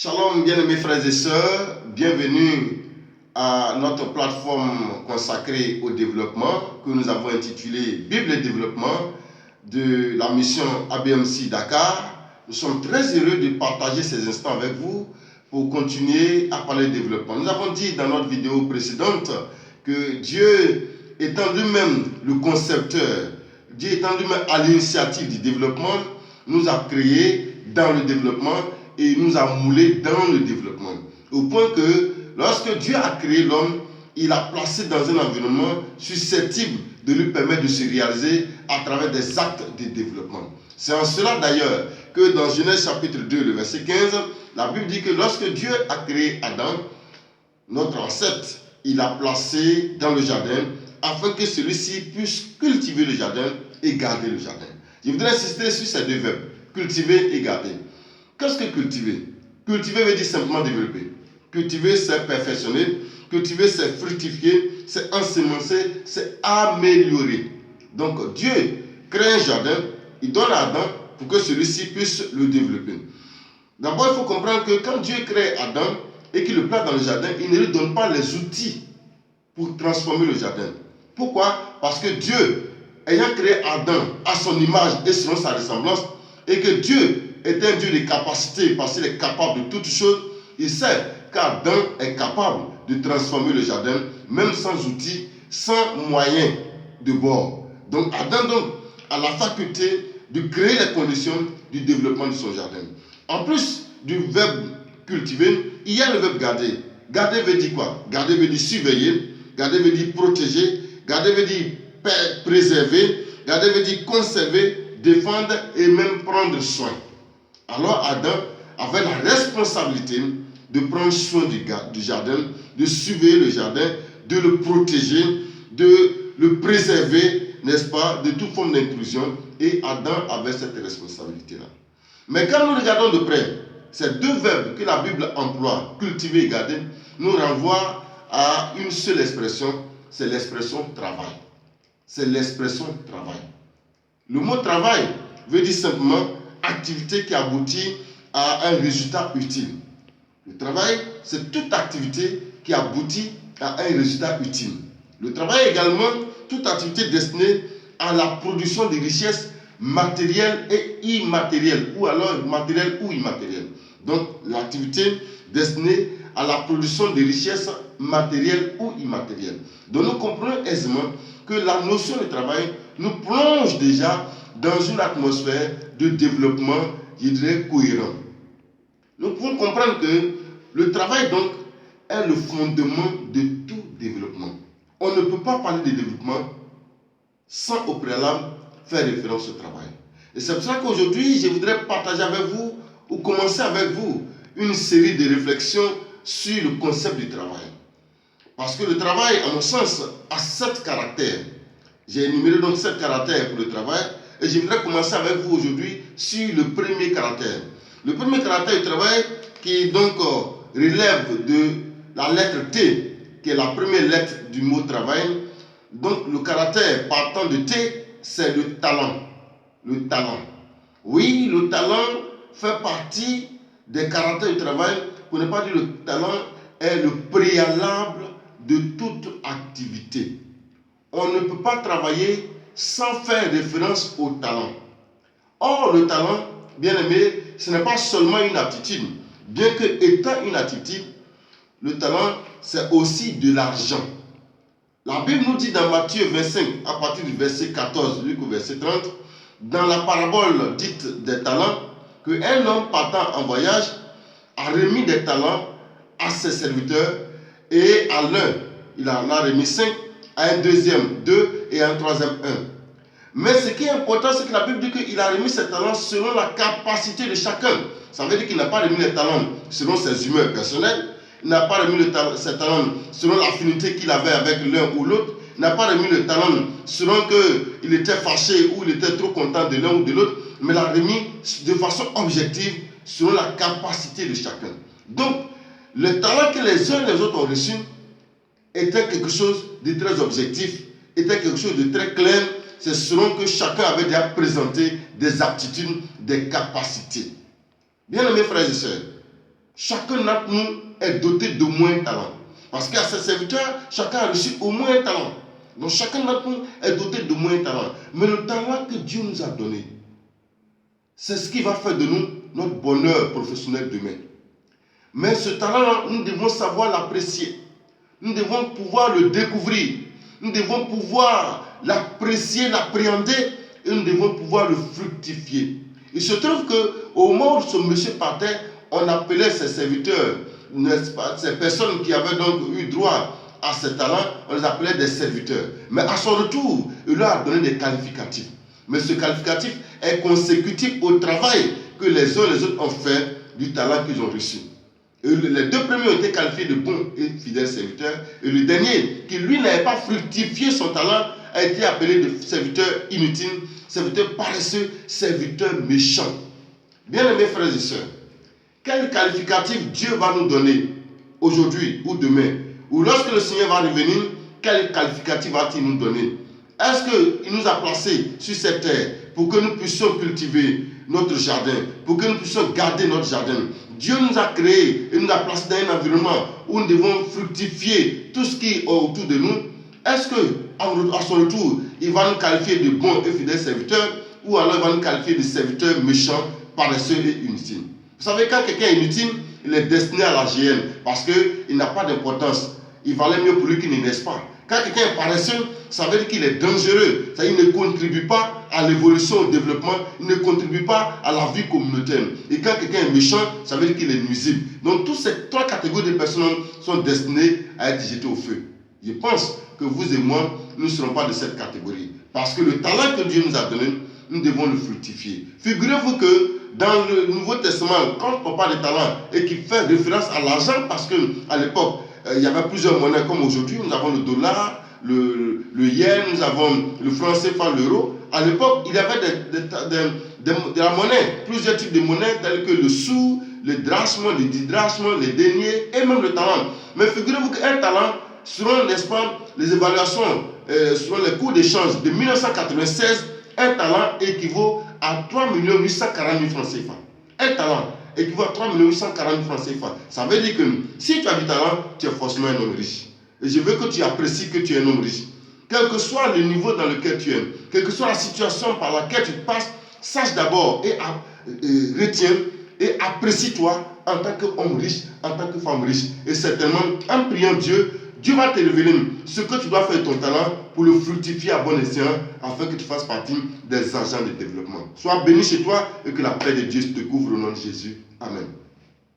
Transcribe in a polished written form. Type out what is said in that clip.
Shalom, bien-aimés frères et sœurs, bienvenue à notre plateforme consacrée au développement que nous avons intitulée Bible et développement de la mission ABMC Dakar. Nous sommes très heureux de partager ces instants avec vous pour continuer à parler de développement. Nous avons dit dans notre vidéo précédente que Dieu étant lui-même le concepteur, Dieu étant lui-même à l'initiative du développement, nous a créés dans le développement et nous a moulés dans le développement. Au point que lorsque Dieu a créé l'homme, il l'a placé dans un environnement susceptible de lui permettre de se réaliser à travers des actes de développement. C'est en cela d'ailleurs que dans Genèse chapitre 2, le verset 15, la Bible dit que lorsque Dieu a créé Adam, notre ancêtre, il l'a placé dans le jardin afin que celui-ci puisse cultiver le jardin et garder le jardin. Je voudrais insister sur ces deux verbes, cultiver et garder. Qu'est-ce que cultiver? Cultiver veut dire simplement développer. Cultiver, c'est perfectionner. Cultiver, c'est fructifier, c'est ensemencer, c'est améliorer. Donc Dieu crée un jardin, il donne à Adam pour que celui-ci puisse le développer. D'abord, il faut comprendre que quand Dieu crée Adam et qu'il le place dans le jardin, il ne lui donne pas les outils pour transformer le jardin. Pourquoi? Parce que Dieu, ayant créé Adam à son image et selon sa ressemblance, et que Dieu est un Dieu de capacité parce qu'il est capable de toutes choses, il sait qu'Adam est capable de transformer le jardin, même sans outils, sans moyens de bord. Donc Adam a la faculté de créer les conditions du développement de son jardin. En plus du verbe cultiver, il y a le verbe garder. Garder veut dire quoi? Garder veut dire surveiller, garder veut dire protéger, garder veut dire préserver, garder veut dire conserver, défendre et même prendre soin. Alors Adam avait la responsabilité de prendre soin du jardin, de surveiller le jardin, de le protéger, de le préserver, n'est-ce pas, de toute forme d'intrusion. Et Adam avait cette responsabilité-là. Mais quand nous regardons de près, ces deux verbes que la Bible emploie, cultiver et garder, nous renvoient à une seule expression, c'est l'expression travail. C'est l'expression travail. Le mot travail veut dire simplement activité qui aboutit à un résultat utile. Le travail, c'est toute activité qui aboutit à un résultat utile. Le travail également, toute activité destinée à la production de richesses matérielles et immatérielles, ou alors matérielles ou immatérielles. Donc, l'activité destinée à la production de richesses matérielles ou immatérielles. Donc, nous comprenons aisément que la notion de travail nous plonge déjà dans une atmosphère de développement, je dirais, cohérent. Nous pouvons comprendre que le travail, donc, est le fondement de tout développement. On ne peut pas parler de développement sans au préalable faire référence au travail. Et c'est pour ça qu'aujourd'hui, je voudrais partager avec vous, ou commencer avec vous, une série de réflexions sur le concept du travail. Parce que le travail, à mon sens, a 7 caractères. J'ai énuméré donc 7 caractères pour le travail. Et je voudrais commencer avec vous aujourd'hui sur le premier caractère. Le premier caractère du travail qui donc relève de la lettre T, qui est la première lettre du mot travail. Donc le caractère partant de T, c'est le talent. Le talent. Oui, le talent fait partie des caractères du travail. Pour ne pas dire le talent est le préalable de toute activité. On ne peut pas travailler sans faire référence au talent. Or, le talent, bien aimé, ce n'est pas seulement une aptitude. Bien que étant une aptitude, le talent, c'est aussi de l'argent. La Bible nous dit dans Matthieu 25, à partir du verset 14 jusqu'au verset 30, dans la parabole dite des talents, qu'un homme partant en voyage a remis des talents à ses serviteurs, et à l'un, il en a remis 5, à un deuxième 2 et à un troisième 1. Mais ce qui est important, c'est que la Bible dit qu'il a remis ses talents selon la capacité de chacun. Ça veut dire qu'il n'a pas remis les talents selon ses humeurs personnelles. Il n'a pas remis ses talents selon l'affinité qu'il avait avec l'un ou l'autre. Il n'a pas remis le talent selon qu'il était fâché ou il était trop content de l'un ou de l'autre. Mais il l'a remis de façon objective selon la capacité de chacun. Donc, le talent que les uns et les autres ont reçu était quelque chose de très objectif, était quelque chose de très clair. C'est selon que chacun avait déjà présenté des aptitudes, des capacités. Bien aimés frères et sœurs, chacun d'entre nous est doté d'au moins un talent. Parce qu'à ses serviteurs, chacun a reçu au moins un talent. Donc chacun d'entre nous est doté d'au moins un talent. Mais le talent que Dieu nous a donné, c'est ce qui va faire de nous notre bonheur professionnel demain. Mais ce talent, nous devons savoir l'apprécier. Nous devons pouvoir le découvrir. Nous devons pouvoir l'apprécier, l'appréhender et nous devons pouvoir le fructifier. Il se trouve qu'au moment où ce monsieur partait, on appelait ses serviteurs, n'est-ce pas, ces personnes qui avaient donc eu droit à ces talents, on les appelait des serviteurs. Mais à son retour, il leur a donné des qualificatifs. Mais ce qualificatif est consécutif au travail que les uns et les autres ont fait du talent qu'ils ont reçu. Et les deux premiers ont été qualifiés de bons et fidèles serviteurs. Et le dernier, qui lui n'avait pas fructifié son talent, a été appelé de serviteur inutile, serviteur paresseux, serviteur méchant. Bien-aimés frères et sœurs, quel qualificatif Dieu va nous donner aujourd'hui ou demain, ou lorsque le Seigneur va revenir, quel qualificatif va-t-il nous donner? Est-ce qu'il nous a placés sur cette terre pour que nous puissions cultiver notre jardin, pour que nous puissions garder notre jardin? Dieu nous a créés et nous a placés dans un environnement où nous devons fructifier tout ce qui est autour de nous. Est-ce qu'à son retour, il va nous qualifier de bons et fidèles serviteurs, ou alors il va nous qualifier de serviteurs méchants, paresseux et inutiles? Vous savez, quand quelqu'un est inutile, il est destiné à la GN parce qu'il n'a pas d'importance. Il valait mieux pour lui qu'il ne naisse pas. Quand quelqu'un est paresseux, ça veut dire qu'il est dangereux. Ça, il ne contribue pas à l'évolution, au développement. Il ne contribue pas à la vie communautaire. Et quand quelqu'un est méchant, ça veut dire qu'il est nuisible. Donc, toutes ces trois catégories de personnes sont destinées à être jetées au feu. Je pense que vous et moi, nous ne serons pas de cette catégorie. Parce que le talent que Dieu nous a donné, nous devons le fructifier. Figurez-vous que dans le Nouveau Testament, quand on parle de talent et qu'il fait référence à l'argent, parce qu'à l'époque, il y avait plusieurs monnaies comme aujourd'hui. Nous avons le dollar, le yen, nous avons le franc CFA, l'euro. À l'époque, il y avait de la monnaie, plusieurs types de monnaies telles que le sou, le drachme, le didrachme, les deniers et même le talent. Mais figurez-vous qu'un talent, selon, n'est-ce pas, les évaluations, selon les cours d'échange de 1996, un talent équivaut à 3 840 000 francs CFA. Un talent équivaut à 3 840 000 francs CFA. Ça veut dire que si tu as du talent, tu es forcément un homme riche. Et je veux que tu apprécies que tu es un homme riche. Quel que soit le niveau dans lequel tu es, quelle que soit la situation par laquelle tu passes, sache d'abord et retiens et apprécie-toi en tant qu'homme riche, en tant que femme riche. Et certainement, en priant Dieu, Dieu va te révéler ce que tu dois faire de ton talent pour le fructifier à bon escient afin que tu fasses partie des agents de développement. Sois béni chez toi et que la paix de Dieu te couvre au nom de Jésus. Amen.